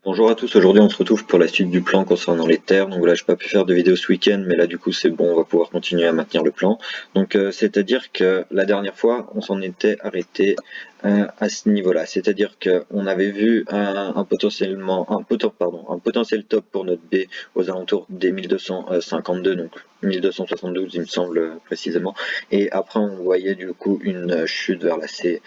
Bonjour à tous, aujourd'hui on se retrouve pour la suite du plan concernant les terres. Donc voilà, j'ai pas pu faire de vidéo ce week-end, mais là du coup c'est bon, on va pouvoir continuer à maintenir le plan. Donc c'est-à-dire que la dernière fois on s'en était arrêté à ce niveau-là. C'est-à-dire qu'on avait vu un potentiel top pour notre B aux alentours des 1252, donc 1272 il me semble précisément. Et après on voyait du coup une chute vers la C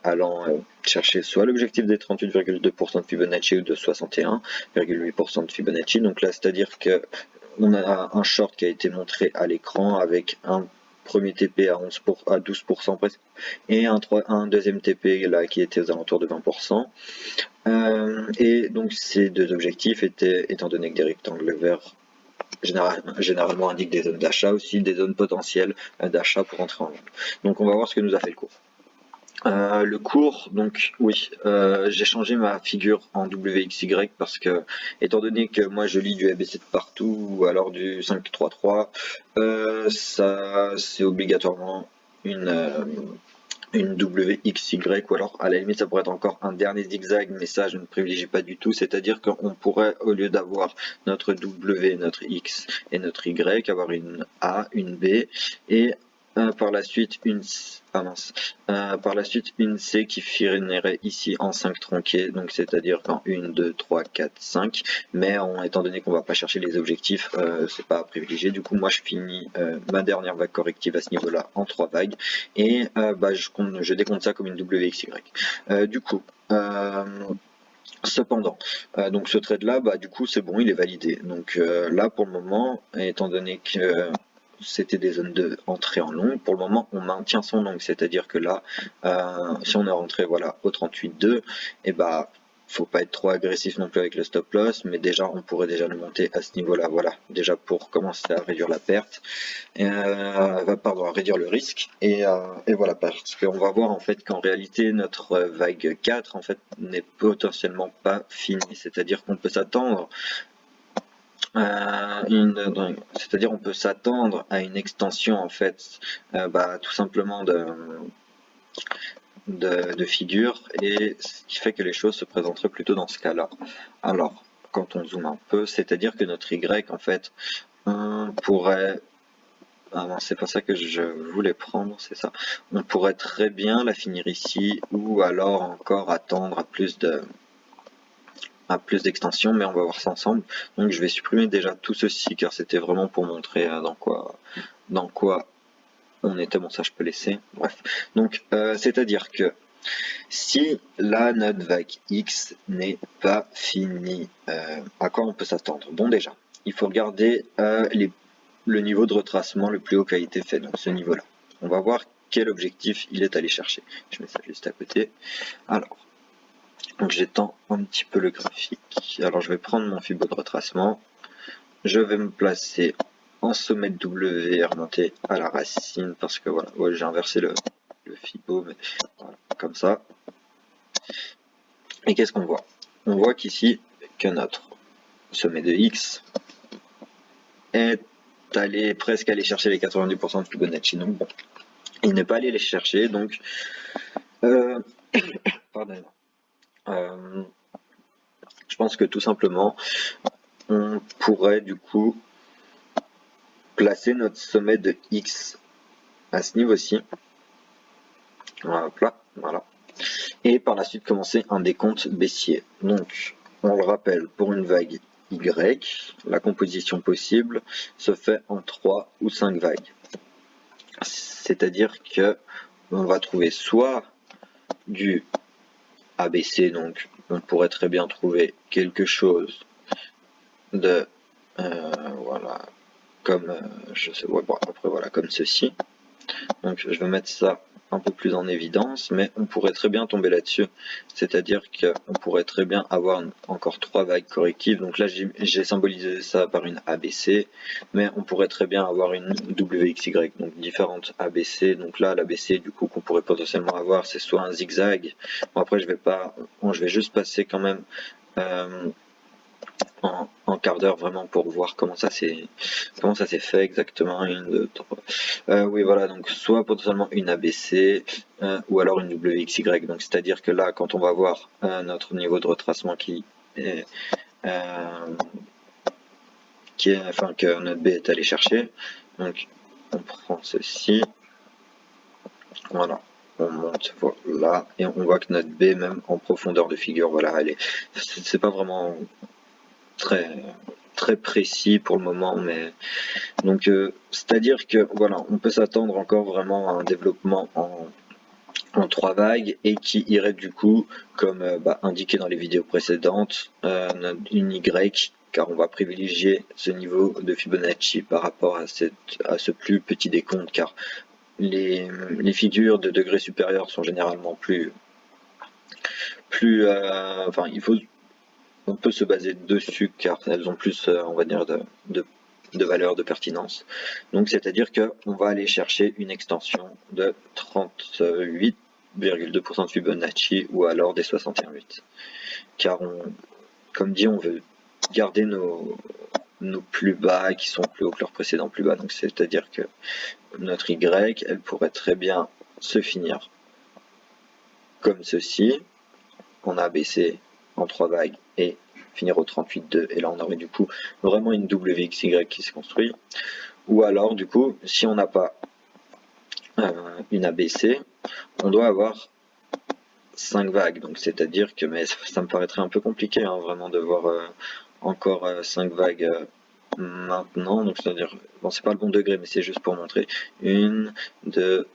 allant chercher soit l'objectif des 38,2% de Fibonacci ou de 61,8% de Fibonacci. Donc là, c'est-à-dire que on a un short qui a été montré à l'écran avec un premier TP à 12% presque et un deuxième TP là qui était aux alentours de 20%. Et donc ces deux objectifs étaient, étant donné que des rectangles verts généralement indiquent des zones d'achat, aussi des zones potentielles d'achat pour entrer en vente. Donc on va voir ce que nous a fait le cours. Le cours, donc oui, j'ai changé ma figure en WXY parce que, étant donné que moi je lis du ABC de partout ou alors du 533, ça c'est obligatoirement une, euh, une WXY, ou alors à la limite ça pourrait être encore un dernier zigzag, mais ça je ne privilégie pas du tout, c'est-à-dire qu'on pourrait, au lieu d'avoir notre W, notre X et notre Y, avoir une A, une B et par la suite par la suite une C qui finirait ici en 5 tronqués, donc c'est-à-dire en 1, 2, 3, 4, 5, mais étant donné qu'on va pas chercher les objectifs, c'est pas à privilégier. Du coup moi je finis ma dernière vague corrective à ce niveau-là en 3 vagues, et je décompte ça comme une WXY. Du coup, cependant, donc ce trade là, du coup c'est bon, il est validé. Donc là pour le moment, étant donné que c'était des zones de entrée en long, pour le moment on maintient son long, c'est-à-dire que là, si on est rentré voilà au 38,2, et faut pas être trop agressif non plus avec le stop loss, mais déjà on pourrait déjà le monter à ce niveau-là, voilà, déjà pour commencer à réduire la perte, pardon, à réduire le risque, et voilà, parce qu'on va voir en fait qu'en réalité notre vague 4 en fait n'est potentiellement pas finie, c'est-à-dire qu'on peut s'attendre c'est-à-dire on peut s'attendre à une extension en fait, tout simplement de figure, et ce qui fait que les choses se présenteraient plutôt dans ce cas-là. Alors, quand on zoome un peu, c'est-à-dire que notre Y en fait, on pourrait ah non, c'est pas ça que je voulais prendre, c'est ça. On pourrait très bien la finir ici, ou alors encore attendre à plus d'extensions, mais on va voir ça ensemble. Donc je vais supprimer déjà tout ceci, car c'était vraiment pour montrer dans quoi on était. Bon, ça je peux laisser. Bref. Donc, c'est-à-dire que si la notre vague X n'est pas finie, à quoi on peut s'attendre? Bon, déjà, il faut regarder le niveau de retracement le plus haut qui a été fait, donc ce niveau-là. On va voir quel objectif il est allé chercher. Je mets ça juste à côté. Alors, donc j'étends un petit peu le graphique. Alors je vais prendre mon fibo de retracement. Je vais me placer en sommet de W et remonter à la racine parce que voilà, ouais, j'ai inversé le fibo, mais voilà, comme ça. Et qu'est-ce qu'on voit? On voit qu'ici, que notre sommet de X est allé presque aller chercher les 90% de Fibonacci. Donc bon, il n'est pas allé les chercher, donc euh, pardon. Je pense que tout simplement, on pourrait du coup placer notre sommet de X à ce niveau-ci. Hop là, voilà. Et par la suite commencer un décompte baissier. Donc, on le rappelle, pour une vague Y, la composition possible se fait en 3 ou 5 vagues. C'est-à-dire que on va trouver soit du ABC, donc on pourrait très bien trouver quelque chose de voilà, comme je sais, ouais, bon, après voilà, comme ceci. Donc je vais mettre ça un peu plus en évidence, mais on pourrait très bien tomber là-dessus, c'est-à-dire qu'on pourrait très bien avoir encore 3 vagues correctives. Donc là j'ai symbolisé ça par une ABC, mais on pourrait très bien avoir une WXY, donc différentes ABC. Donc là l'ABC du coup qu'on pourrait potentiellement avoir, c'est soit un zigzag. Bon, après je vais juste passer quand même en quart d'heure vraiment pour voir comment ça s'est fait exactement. Une, deux, trois. Oui, voilà, donc soit potentiellement une ABC ou alors une WXY. Donc c'est-à-dire que là, quand on va voir notre niveau de retracement qui est, que notre B est allé chercher. Donc on prend ceci, voilà, on monte voilà, et on voit que notre B, même en profondeur de figure, voilà, c'est pas vraiment très précis pour le moment, mais donc c'est-à-dire que voilà, on peut s'attendre encore vraiment à un développement en 3 vagues et qui irait du coup, comme indiqué dans les vidéos précédentes, une Y, car on va privilégier ce niveau de Fibonacci par rapport à ce plus petit décompte, car les figures de degré supérieur sont généralement enfin on peut se baser dessus car elles ont plus, on va dire, de valeur de pertinence. Donc c'est-à-dire qu'on va aller chercher une extension de 38,2% de Fibonacci ou alors des 61,8. Car comme dit, on veut garder nos plus bas qui sont plus hauts que leurs précédents plus bas. Donc c'est-à-dire que notre Y, elle pourrait très bien se finir comme ceci. On a baissé en 3 vagues et finir au 38,2 et là on aurait du coup vraiment une WXY qui se construit. Ou alors du coup, si on n'a pas une ABC, on doit avoir 5 vagues. Donc c'est-à-dire que, mais ça me paraîtrait un peu compliqué hein, vraiment de voir encore 5 vagues maintenant. Donc c'est-à-dire, bon c'est pas le bon degré, mais c'est juste pour montrer. 1, 2,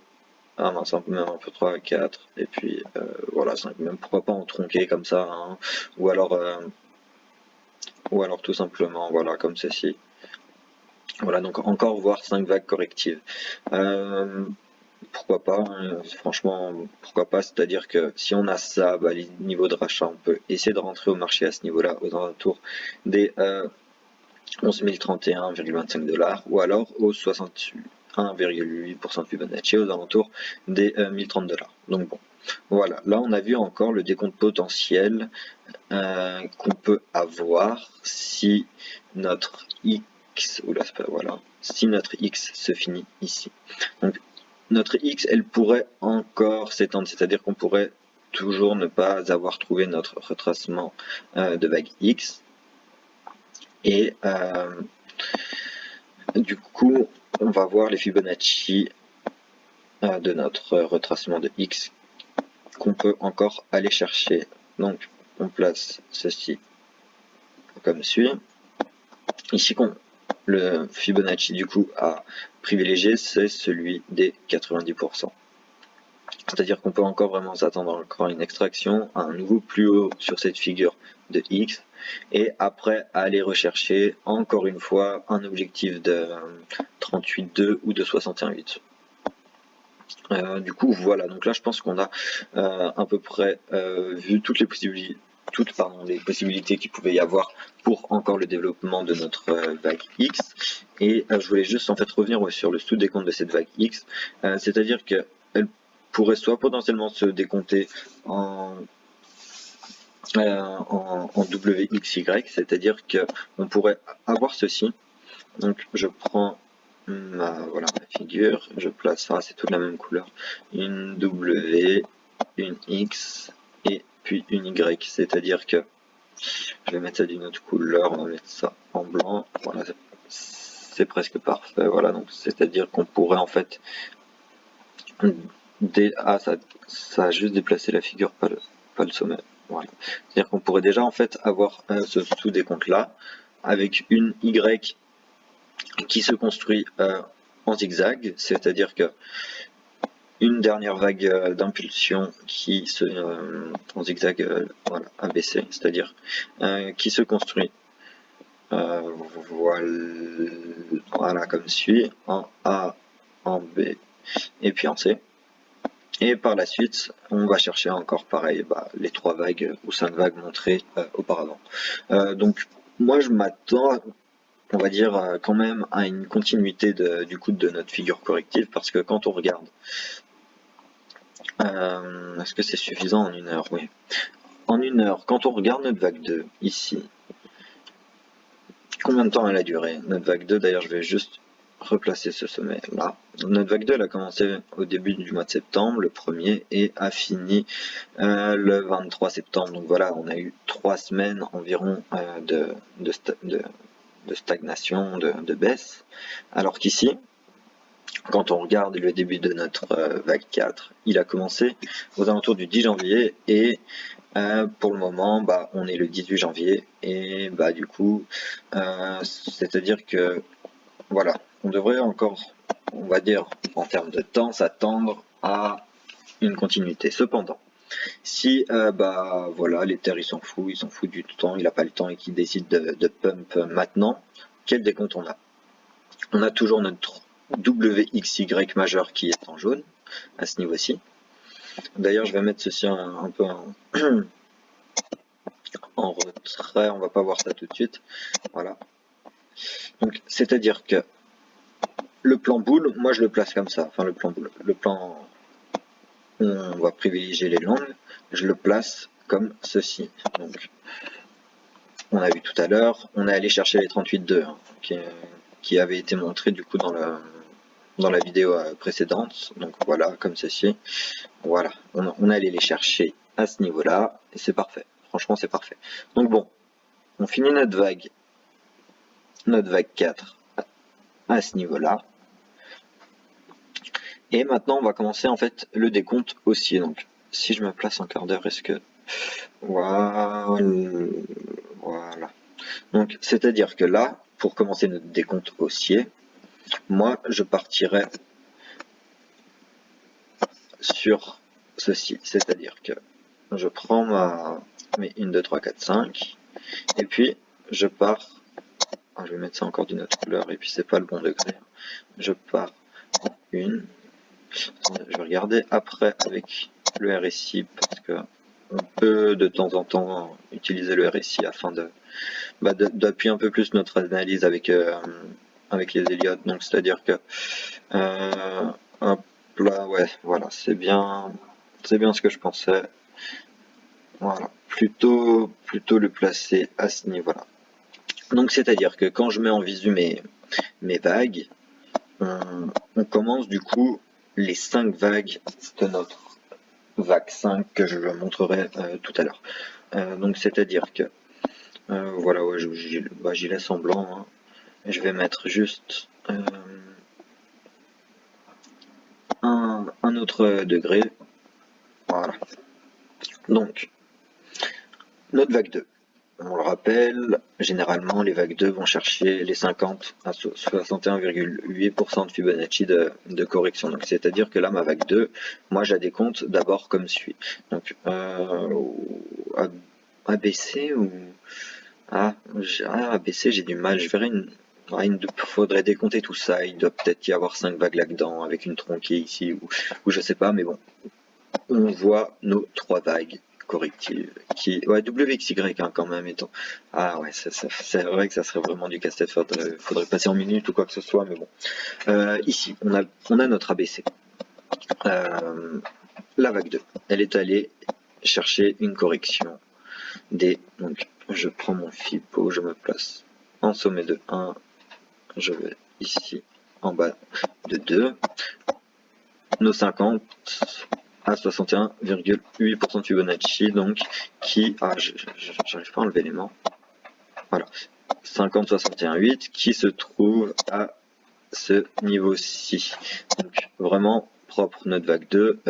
ah mince, même un peu 3, 4, et puis voilà, 5, même pourquoi pas en tronquer comme ça, hein, ou alors tout simplement, voilà, comme ceci. Voilà, donc encore voir 5 vagues correctives. Pourquoi pas, hein, franchement, pourquoi pas, c'est-à-dire que si on a ça, les niveaux de rachat, on peut essayer de rentrer au marché à ce niveau-là, aux alentours des 11 031,25 $, ou alors aux 61,8% de Fibonacci, aux alentours des 1030 $. Donc bon, voilà, là on a vu encore le décompte potentiel qu'on peut avoir si notre X, voilà, si notre X se finit ici. Donc notre X, elle pourrait encore s'étendre, c'est-à-dire qu'on pourrait toujours ne pas avoir trouvé notre retracement de vague X. Et du coup, on va voir les Fibonacci de notre retracement de X qu'on peut encore aller chercher. Donc, on place ceci comme suit. Ici, le Fibonacci du coup à privilégier, c'est celui des 90%. C'est-à-dire qu'on peut encore vraiment s'attendre encore à une extraction, à un nouveau plus haut sur cette figure de X, et après aller rechercher encore une fois un objectif de 38,2 ou de 61,8. Du coup voilà, donc là je pense qu'on a à peu près vu toutes les possibilités, les possibilités qu'il pouvait y avoir pour encore le développement de notre vague X. Et je voulais juste en fait revenir sur le sous-décompte de cette vague X, c'est-à-dire qu'elle pourrait soit potentiellement se décompter en WXY, c'est-à-dire qu'on pourrait avoir ceci. Donc je prends voilà, ma figure, je place ça, c'est toute la même couleur, une W, une X et puis une Y, c'est-à-dire que je vais mettre ça d'une autre couleur, on va mettre ça en blanc, voilà, c'est presque parfait, voilà, donc c'est-à-dire qu'on pourrait en fait, ça a juste déplacé la figure, pas le sommet, voilà, c'est-à-dire qu'on pourrait déjà en fait avoir ce sous-décompte là, avec une Y qui se construit en zigzag, c'est-à-dire que une dernière vague d'impulsion qui se en zigzag voilà, ABC, c'est-à-dire qui se construit voilà comme suit, en A, en B et puis en C. Et par la suite, on va chercher encore pareil les 3 vagues ou 5 vagues montrées auparavant. Donc moi je m'attends, on va dire quand même à une continuité du coup de notre figure corrective, parce que quand on regarde, est-ce que c'est suffisant en 1 heure? Oui. En 1 heure, quand on regarde notre vague 2 ici, combien de temps elle a duré notre vague 2? D'ailleurs je vais juste replacer ce sommet là. Notre vague 2 elle a commencé au début du mois de septembre, le 1er, et a fini le 23 septembre. Donc voilà, on a eu 3 semaines environ de stagnation, de baisse. Alors qu'ici, quand on regarde le début de notre vague 4, il a commencé aux alentours du 10 janvier et pour le moment, on est le 18 janvier et du coup, c'est-à-dire que voilà, on devrait encore, on va dire, en termes de temps, s'attendre à une continuité. Cependant, si voilà, l'Ether il s'en fout du temps, il n'a pas le temps et qu'il décide de pump maintenant, quel décompte on a? On a toujours notre WXY majeur qui est en jaune à ce niveau-ci. D'ailleurs, je vais mettre ceci un peu en retrait, on va pas voir ça tout de suite. Voilà. Donc, c'est-à-dire que le plan boule, moi je le place comme ça. Enfin, le plan boule. Le plan, on va privilégier les longues. Je le place comme ceci. Donc, on a vu tout à l'heure, on est allé chercher les 38,2 qui avait été montré du coup dans la vidéo précédente. Donc voilà, comme ceci. Voilà, on est allé les chercher à ce niveau-là et c'est parfait. Franchement, c'est parfait. Donc bon, on finit notre vague 4 à ce niveau-là. Et maintenant, on va commencer en fait le décompte haussier. Donc, si je me place en quart d'heure, est-ce que... Voilà. Donc, c'est-à-dire que là, pour commencer notre décompte haussier, moi, je partirais sur ceci. C'est-à-dire que je prends mes 1, 2, 3, 4, 5, et puis je pars... je vais mettre ça encore d'une autre couleur, et puis c'est pas le bon degré. Je pars en 1... Je vais regarder après avec le RSI parce que on peut de temps en temps utiliser le RSI afin d'appuyer un peu plus notre analyse avec les Elliott. Donc c'est-à-dire que hop là, ouais, voilà, c'est bien ce que je pensais. Voilà, plutôt le placer à ce niveau-là. Donc c'est-à-dire que quand je mets en visu mes vagues, on commence du coup les 5 vagues de notre vague 5 que je montrerai tout à l'heure. Donc c'est-à-dire que voilà, ouais, j'y laisse en blanc. Hein. Je vais mettre juste un autre degré. Voilà. Donc, notre vague 2. On le rappelle, généralement les vagues 2 vont chercher les 50 à 61,8% de Fibonacci de correction. Donc c'est-à-dire que là ma vague 2, moi je la décompte d'abord comme suit. Donc ABC ou ABC j'ai du mal, je verrai il faudrait décompter tout ça, il doit peut-être y avoir 5 vagues là-dedans avec une tronquée ici ou je sais pas, mais bon. On voit nos 3 vagues correctives qui WXY quand même étant ouais c'est vrai que ça serait vraiment du casse-tête, faudrait passer en minutes ou quoi que ce soit, mais bon ici on a notre ABC. La vague 2 elle est allée chercher une correction donc je prends mon FIPO, je me place en sommet de 1, je vais ici en bas de 2, nos 50 à 61,8% de Fibonacci, donc qui, j'arrive pas à enlever l'élément, voilà, 50,61,8 qui se trouve à ce niveau-ci. Donc vraiment propre notre vague 2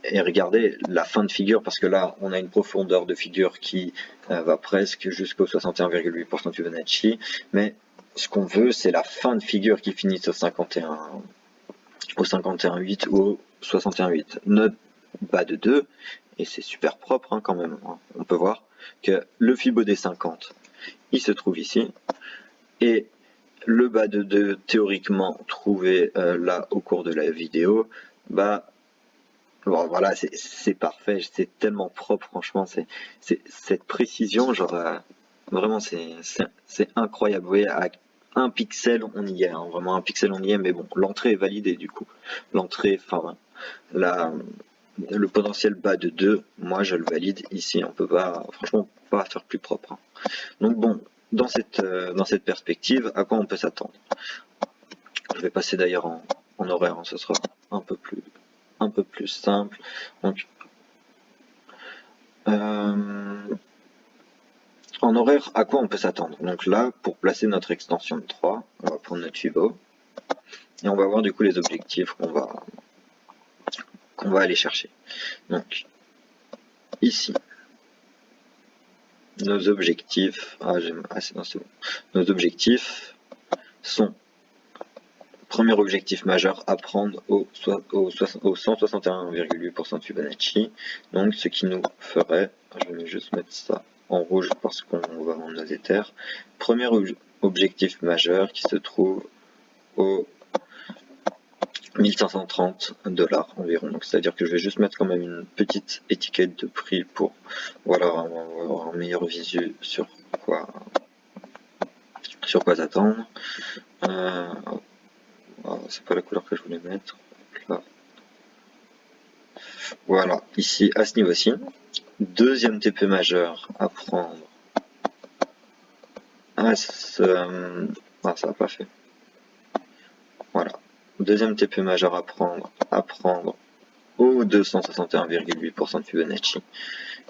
et regardez la fin de figure parce que là on a une profondeur de figure qui va presque jusqu'au 61,8% de Fibonacci, mais ce qu'on veut c'est la fin de figure qui finit au 51,8 ou au 61,8. Notre bas de 2, et c'est super propre hein, quand même, hein. On peut voir que le Fibo des 50, il se trouve ici, et le bas de 2 théoriquement trouvé là au cours de la vidéo, bon, voilà, c'est parfait, c'est tellement propre, franchement, c'est cette précision, genre vraiment c'est incroyable. Vous voyez, à un pixel on y est, hein, vraiment un pixel on y est, mais bon, l'entrée est validée du coup. L'entrée, enfin le potentiel bas de 2, moi je le valide ici, on peut pas, franchement, pas faire plus propre. Hein. Donc bon, dans cette perspective, à quoi on peut s'attendre? Je vais passer d'ailleurs en horaire, hein, ce sera un peu plus simple. Donc, en horaire, à quoi on peut s'attendre? Donc là, pour placer notre extension de 3, on va prendre notre Fibo, et on va voir du coup les objectifs qu'on va aller chercher. Donc, ici, nos objectifs, c'est bon. Nos objectifs sont, premier objectif majeur, à prendre au 161,8% de Fibonacci, donc ce qui nous ferait, je vais juste mettre ça en rouge parce qu'on va vendre nos Ethers, premier objectif majeur qui se trouve au 1530 $ environ. Donc c'est à dire que je vais juste mettre quand même une petite étiquette de prix pour voilà avoir un meilleur visu sur quoi s'attendre. C'est pas la couleur que je voulais mettre. Là. Voilà, ici à ce niveau-ci. Deuxième TP majeur à prendre. Ça n'a pas fait. Voilà. Deuxième TP majeur à prendre au 261,8% de Fibonacci,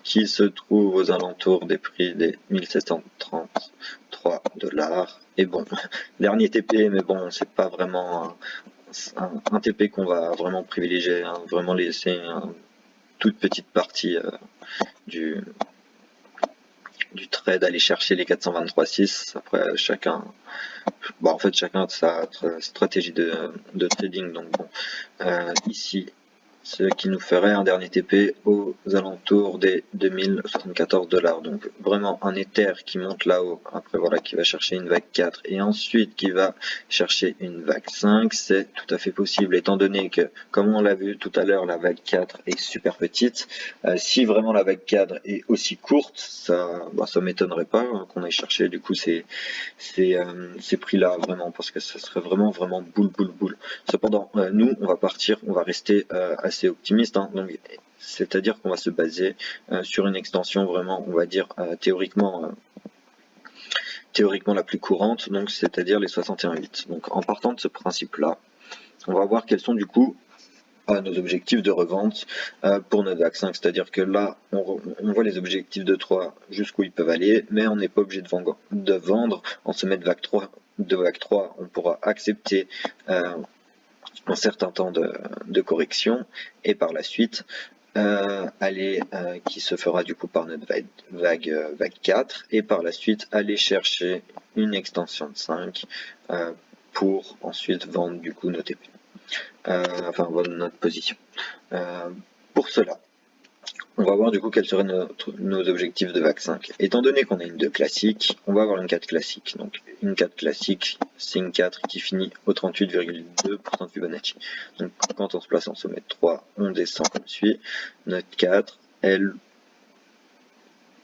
qui se trouve aux alentours des prix des 1733 $. Et bon, dernier TP, mais bon, c'est pas vraiment un TP qu'on va vraiment privilégier, hein, vraiment laisser une toute petite partie du trade, aller chercher les 423,6. Après, chacun a sa stratégie de trading. Donc bon, ici, ce qui nous ferait un dernier TP aux alentours des 2074 $. Donc vraiment un Ether qui monte là-haut, après voilà, qui va chercher une vague 4 et ensuite qui va chercher une vague 5, c'est tout à fait possible étant donné que, comme on l'a vu tout à l'heure, la vague 4 est super petite. Si vraiment la vague 4 est aussi courte, ça m'étonnerait pas qu'on aille chercher du coup ces prix-là vraiment, parce que ça serait vraiment boule. Cependant, nous, on va rester assez optimiste, hein, donc c'est-à-dire qu'on va se baser sur une extension vraiment, on va dire théoriquement la plus courante, donc c'est-à-dire les 61,8. Donc en partant de ce principe-là, on va voir quels sont du coup nos objectifs de revente pour notre vague 5, c'est-à-dire que là on voit les objectifs de 3 jusqu'où ils peuvent aller, mais on n'est pas obligé de vendre en sommet de vague 3. On pourra accepter un certain temps de correction et par la suite qui se fera du coup par notre vague 4 et par la suite aller chercher une extension de 5 pour ensuite vendre du coup nos TP. Vendre notre position. Pour cela, on va voir du coup quels seraient nos objectifs de vague 5. Étant donné qu'on a une 2 classique, on va avoir une 4 classique. Donc une 4 classique, c'est une 4 qui finit au 38,2% de Fibonacci. Donc quand on se place en sommet de 3, on descend comme suit. Notre 4, elle,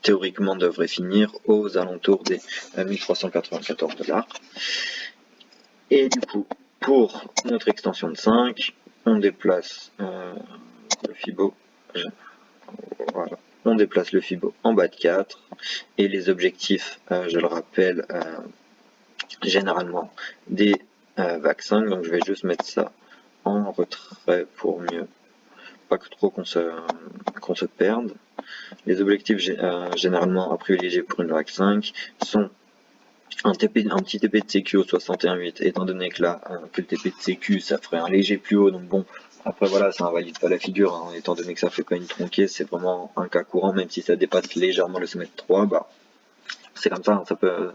théoriquement, devrait finir aux alentours des 1394 $. Et du coup, pour notre extension de 5, on déplace le Fibo. Voilà. On déplace le Fibo en bas de 4 et les objectifs, je le rappelle, généralement des vagues 5, donc je vais juste mettre ça en retrait pour mieux pas que trop qu'on se perde. Les objectifs généralement à privilégier pour une vague 5 sont un petit TP de sécu au 61,8, étant donné que là que le TP de sécu ça ferait un léger plus haut, donc bon, après voilà, ça invalide pas la figure, hein, étant donné que ça fait pas une tronquée, c'est vraiment un cas courant, même si ça dépasse légèrement le sommet de 3, c'est comme ça, hein, ça peut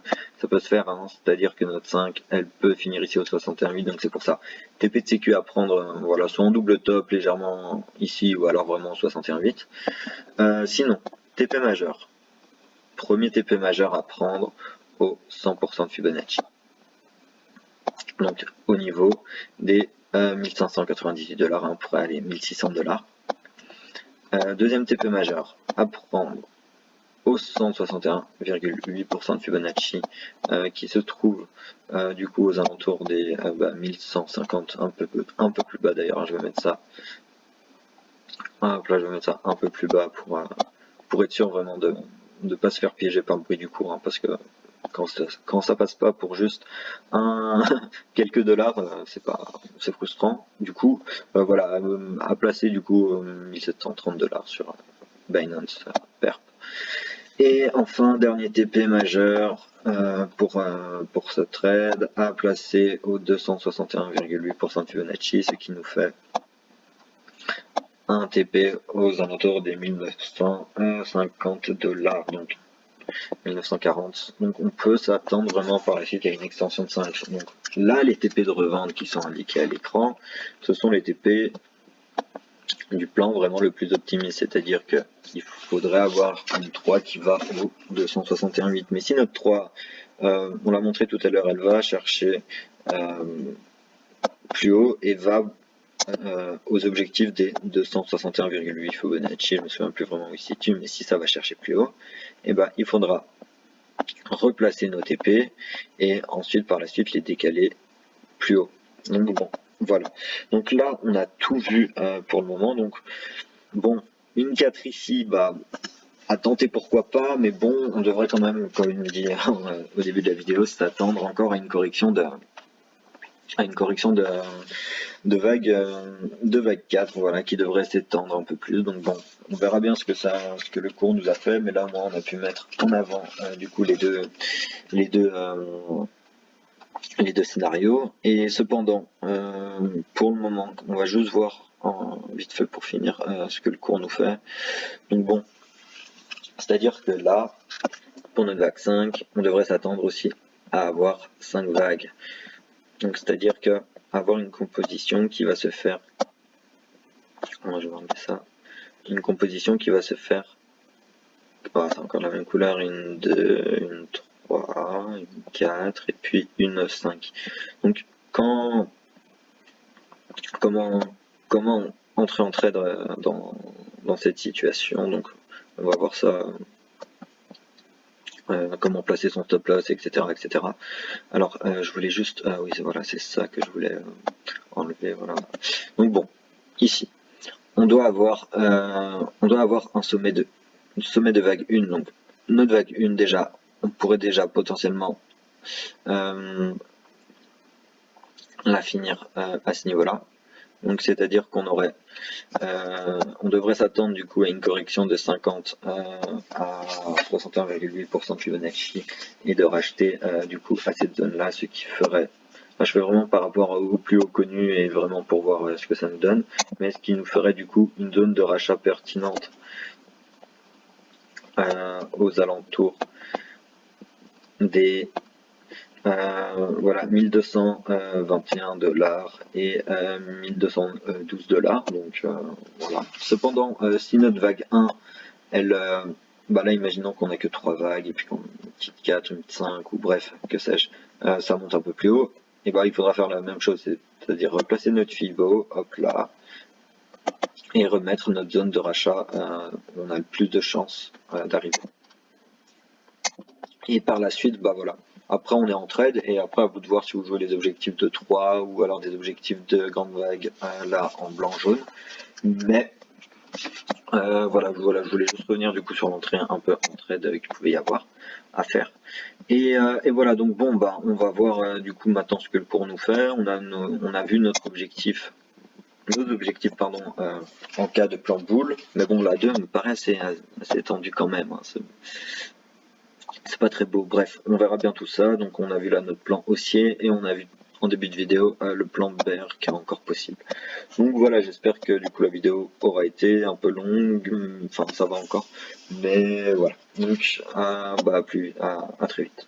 se faire, hein, c'est-à-dire que notre 5, elle peut finir ici au 61,8, donc c'est pour ça. TP de sécu à prendre, voilà, soit en double top légèrement ici, ou alors vraiment 61,8. Sinon, TP majeur. Premier TP majeur à prendre au 100% de Fibonacci. Donc au niveau des 1598 $, on pourrait aller 1600 $. Deuxième TP majeur à prendre au 161,8% de Fibonacci, qui se trouve du coup aux alentours des 1150, un peu plus bas d'ailleurs, hein, je vais mettre ça. Là, je vais mettre ça un peu plus bas pour être sûr vraiment de ne pas se faire piéger par le bruit du cours, hein, parce que quand ça passe pas pour juste quelques dollars, c'est frustrant. Du coup, voilà, à placer du coup 1730 dollars sur Binance Perp. Et enfin, dernier TP majeur pour ce trade, à placer au 261,8% de Fibonacci, ce qui nous fait un TP aux alentours des 1950 dollars, donc 1940. Donc on peut s'attendre vraiment par la suite à une extension de 5. Donc là, les TP de revente qui sont indiqués à l'écran, ce sont les TP du plan vraiment le plus optimiste, c'est-à-dire qu'il faudrait avoir une 3 qui va au 261,8. Mais si notre 3, on l'a montré tout à l'heure, elle va chercher plus haut et va aux objectifs des 261,8 Fibonacci, je me souviens plus vraiment où il se situe, mais si ça va chercher plus haut, et ben il faudra replacer nos TP et ensuite par la suite les décaler plus haut. Donc bon, voilà. Donc là on a tout vu pour le moment. Donc bon, une 4 ici, bah à tenter pourquoi pas, mais bon, on devrait quand même, comme il me dit au début de la vidéo, s'attendre encore à une correction de vague 4, voilà, qui devrait s'étendre un peu plus. Donc bon, on verra bien ce que le cours nous a fait, mais là, moi, on a pu mettre en avant du coup les deux scénarios. Et cependant, pour le moment, on va juste voir vite fait pour finir ce que le cours nous fait. Donc bon, c'est-à-dire que là, pour notre vague 5, on devrait s'attendre aussi à avoir 5 vagues. Donc c'est-à-dire que avoir une composition qui va se faire, je vais enlever ça, une composition qui va se faire, c'est encore la même couleur, une 2, une 3, une 4 et puis une 5. Donc comment entrer en trade dans cette situation? Donc on va voir ça, comment placer son stop loss, etc. etc. Alors je voulais juste, oui voilà, c'est ça que je voulais enlever, voilà. Donc bon, ici on doit avoir un sommet de vague 1. Donc notre vague 1 déjà, on pourrait déjà potentiellement la finir à ce niveau-là. Donc c'est-à-dire qu'on aurait, on devrait s'attendre du coup à une correction de 50 à 61,8% de Fibonacci et de racheter du coup à cette zone-là, ce qui ferait, je fais vraiment par rapport au plus haut connu et vraiment pour voir ce que ça nous donne, mais ce qui nous ferait du coup une zone de rachat pertinente aux alentours des voilà, 1221 dollars et 1212 dollars. Donc voilà. Cependant, si notre vague 1, elle, bah là, imaginons qu'on n'a que 3 vagues et puis qu'on une petite 4, une petite 5 ou bref, que sais-je, ça monte un peu plus haut, et bah il faudra faire la même chose, c'est-à-dire replacer notre Fibo, hop là, et remettre notre zone de rachat où on a le plus de chances d'arriver. Et par la suite, bah voilà. Après, on est en trade et après, à vous de voir si vous jouez les objectifs de 3 ou alors des objectifs de grande vague là en blanc-jaune. Mais voilà, je voulais juste revenir du coup sur l'entrée un peu en trade qu'il pouvait y avoir à faire. Et voilà, donc bon, bah on va voir du coup maintenant ce que le cours nous fait. On a vu nos objectifs pardon, en cas de plan boule. Mais bon, la 2 me paraît assez étendue quand même. Hein, c'est pas très beau. Bref, on verra bien tout ça. Donc on a vu là notre plan haussier et on a vu en début de vidéo le plan bear qui est encore possible. Donc voilà, j'espère que du coup la vidéo aura été un peu longue, enfin ça va encore, mais voilà. Donc à très vite.